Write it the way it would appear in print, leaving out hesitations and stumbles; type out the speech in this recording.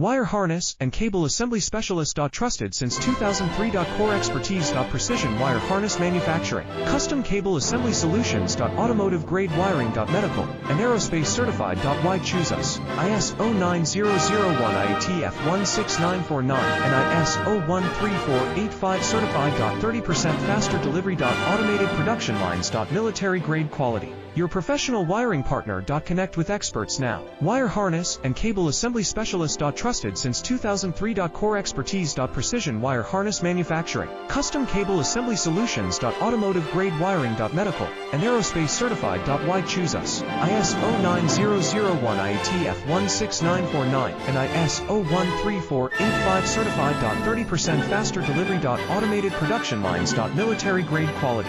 Wire harness and cable assembly specialist. Trusted since 2003. Core expertise. Precision wire harness manufacturing. Custom cable assembly solutions. Automotive grade wiring. Medical and aerospace certified. Why choose us? IS 09001 IATF 16949 and IS 013485 certified. 30% faster delivery. Automated production lines. Military grade quality. Your professional wiring partner. Connect with experts now. Wire harness and cable assembly specialist. Trusted since 2003. Core expertise. Precision wire harness manufacturing. Custom cable assembly solutions. Automotive grade wiring. Medical and aerospace certified. Why choose us? IS 09001 IATF 16949 and IS 013485 certified. 30% faster delivery. Automated production lines. Military grade quality.